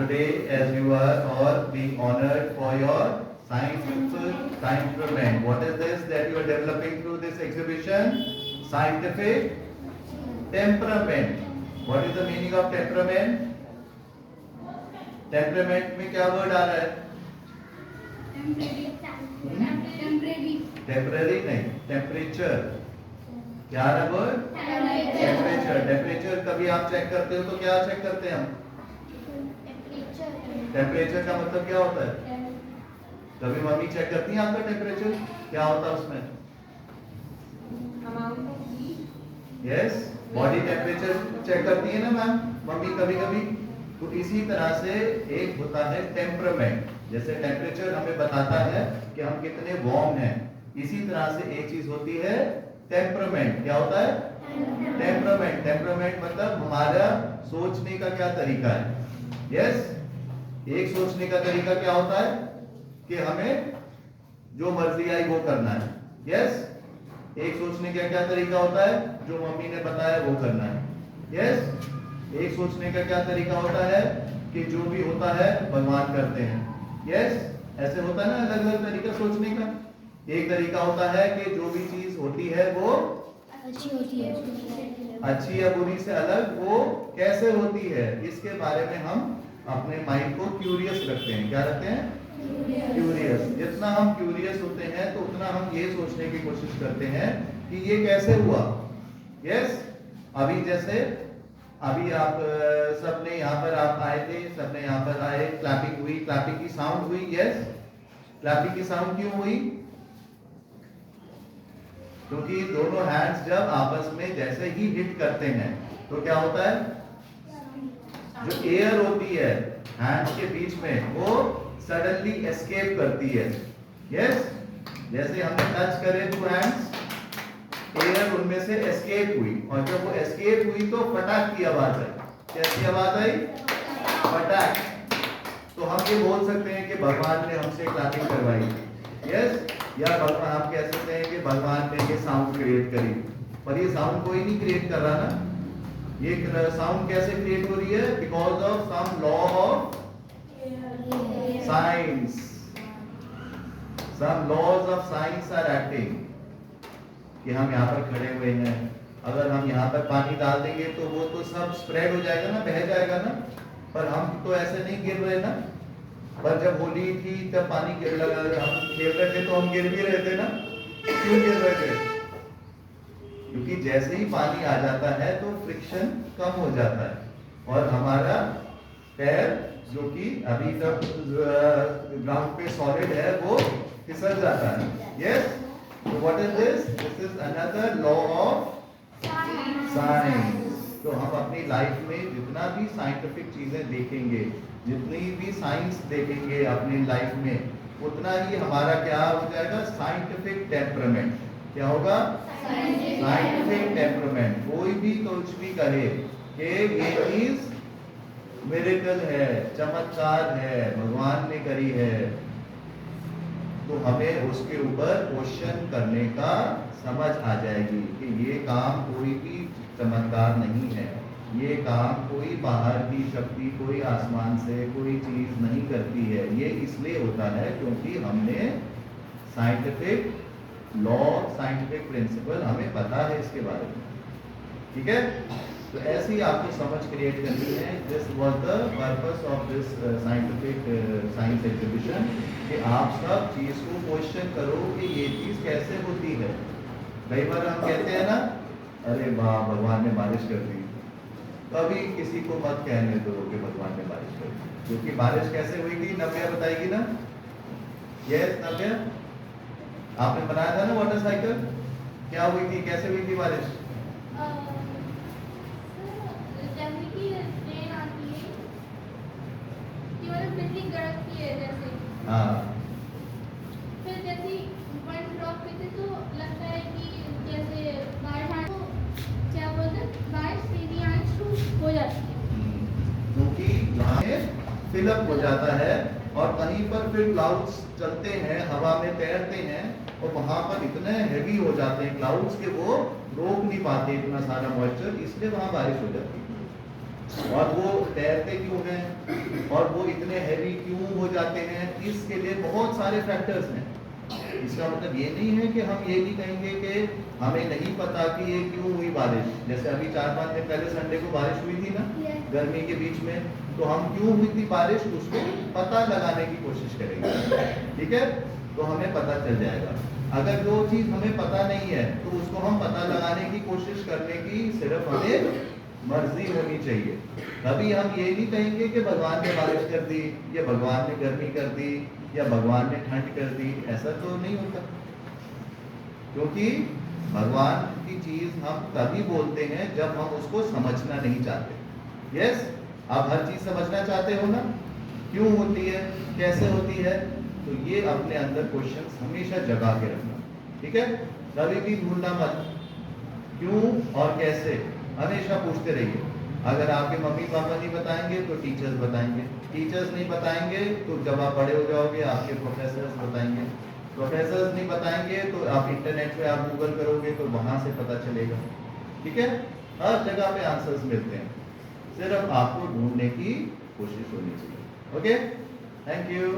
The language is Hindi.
today as you are all being honored for your scientific temperament. What is this that you are developing through this exhibition? Scientific temperament. What is the meaning of temperament? Temperament में क्या वर्ड आ रहा है? टेम्पररी नहीं, टेम्परेचर। क्या आ रहा है वर्ड? टेम्परेचर। टेम्परेचर कभी आप चेक करते हो तो क्या चेक करते हैं हम? टेम्परेचर का मतलब क्या होता है? कभी मम्मी चेक करती हैं आपका टेम्परेचर? क्या होता है उसमें? यस, बॉडी टेम्परेचर चेक करती है ना मैम मम्मी कभी कभी। तो इसी तरह से एक होता है टेम्परामेंट। जैसे टेम्परेचर हमें बताता है कि हम कितने वार्म हैं, इसी तरह से एक चीज होती है टेम्परामेंट। क्या होता है? टेम्परामेंट। टेम्परामेंट मतलब हमारा सोचने का क्या तरीका है। यस, एक सोचने का तरीका क्या होता है कि हमें जो मर्जी आई वो करना है। यस, एक सोचने का क्या तरीका होता है? जो मम्मी ने बताया वो करना है। यस, एक सोचने का क्या तरीका होता है कि जो भी होता है भगवान करते हैं। यस, ऐसे होता है ना अलग अलग तरीका सोचने का। एक तरीका होता है कि जो भी चीज होती है वो अच्छी होती है, अच्छी या बुरी से अलग वो कैसे होती है, इसके बारे में हम अपने माइंड को क्यूरियस रखते हैं। क्या रखते हैं? क्यूरियस। जितना हम क्यूरियस होते हैं तो उतना हम ये सोचने की कोशिश करते हैं कि ये कैसे हुआ। यस, अभी जैसे अभी आप सबने यहाँ पर आप आए थे, सबने यहाँ पर आए, क्लैपिंग हुई, क्लैपिंग की साउंड हुई। यस, क्लैपिंग की साउंड क्यों हुई? क्योंकि दोनों हैंड्स जब आपस में जैसे ही हिट करते हैं तो क्या होता है? जो एयर होती है हैंड्स के बीच में वो सडनली एस्केप करती है। यस, जैसे हमने टच करे टू हैंड्स, एयर उनमें से एस्केप हुई, और जब वो एस्केप हुई तो फटाक की आवाज आई। कैसी आवाज आई? फटाक। तो हम ये बोल सकते हैं कि भगवान ने हमसे क्लैपिंग करवाई। यस, या भगवान हम कह सकते हैं कि भगवान ने ये साउंड क्रिएट करी, पर ये साउंड कोई नहीं क्रिएट कर रहा ना। ये साउंड कैसे क्रिएट हो रही है? Because of some law of science. Some laws of science are acting. कि हम यहाँ पर खड़े हुए हैं, अगर हम यहाँ पर पानी डाल देंगे तो वो तो सब स्प्रेड हो जाएगा ना, बह जाएगा ना, पर हम तो ऐसे नहीं गिर रहे ना। पर जब होली थी तब पानी गिर लगा, हम खेल रहे थे तो हम गिर भी रहे थे ना। क्यों गिर रहे थे? क्योंकि जैसे ही पानी आ जाता है तो फ्रिक्शन कम हो जाता है और हमारा पैर जो कि अभी तक ग्राउंड पे सॉलिड है वो फिसल जाता है। Yes, so what is this? This is another law of science. तो हम अपनी लाइफ में जितना भी साइंटिफिक चीजें देखेंगे, जितनी भी साइंस देखेंगे अपनी लाइफ में, उतना ही हमारा क्या हो जाएगा? Scientific temperament. क्या होगा? Scientific temperament. कोई भी कुछ भी कहे कि ये चीज मिरेकल है, चमत्कार है, भगवान ने करी है, तो हमें उसके ऊपर क्वेश्चन करने का समझ आ जाएगी कि ये काम कोई भी चमत्कार नहीं है, ये काम कोई बाहर की शक्ति, कोई आसमान से कोई चीज नहीं करती है। ये इसलिए होता है क्योंकि हमने साइंटिफिक लॉ, साइंटिफिक प्रिंसिपल हमें पता है इसके बारे में। ठीक है, तो ऐसी आपको समझ क्रिएट करनी है। This was the purpose of this scientific science exhibition कि आप सब चीज को क्वेश्चन करो कि ये चीज कैसे होती है। कई बार हम कहते हैं ना, अरे वाह भगवान ने बारिश कर दी, कभी किसी को मत कहने दो कि भगवान ने बारिश कर दी, क्योंकि बारिश कैसे हुई थी नव्या बताएगी ना। यस नव्या, आपने बनाया था ना वाटर साइकिल, क्या हुई थी, कैसे हुई थी बारिश? हाँ, फिर जैसे वन ड्रॉप पे थे तो लगता है कि जैसे बारिश क्या बोलते बारिश सीधी आंसू हो जाती है, क्योंकि वहाँ फिलअप हो जाता है और कहीं पर फिर क्लाउड्स चलते हैं, हवा में तैरते हैं और वहां पर इतने हेवी हो जाते हैं क्लाउड्स के वो रोक नहीं पाते इतना सारा मॉइस्चर, इसलिए वहां बारिश हो जाती है। और वो तैरते क्यों हैं और वो इतने हैवी क्यों हो जाते हैं, इसके लिए बहुत सारे फैक्टर्स हैं। इसका मतलब ये नहीं है कि हम ये नहीं कहेंगे कि हमें नहीं पता कि ये क्यों हुई बारिश। जैसे अभी 4-5 दिन पहले संडे को बारिश हुई थी ना, गर्मी के बीच में, तो हम क्यों हुई थी बारिश उसको पता लगाने की कोशिश करेंगे, ठीक है। तो हमें पता चल जाएगा। अगर जो चीज़ हमें पता नहीं है तो उसको हम पता लगाने की कोशिश करने की सिर्फ हमें मर्जी होनी चाहिए। कभी हम ये नहीं कहेंगे कि भगवान ने बारिश कर दी या भगवान ने गर्मी कर दी या भगवान ने ठंड कर दी, ऐसा तो नहीं होता। क्योंकि भगवान की चीज हम तभी बोलते हैं जब हम उसको समझना नहीं चाहते। यस, आप हर चीज समझना चाहते हो ना, क्यों होती है, कैसे होती है, तो ये अपने अंदर क्वेश्चन हमेशा जगा के रखना, ठीक है। कभी भी भूलना मत, क्यों और कैसे हमेशा पूछते रहिए। अगर आपके मम्मी पापा नहीं बताएंगे तो टीचर्स बताएंगे, टीचर्स नहीं बताएंगे तो जब आप बड़े हो जाओगे आपके प्रोफेसर्स बताएंगे, प्रोफेसर्स नहीं बताएंगे तो आप इंटरनेट पे आप गूगल करोगे तो वहां से पता चलेगा, ठीक है। हर जगह पे आंसर्स मिलते हैं, सिर्फ आपको ढूंढने की कोशिश होनी चाहिए। Okay, thank you.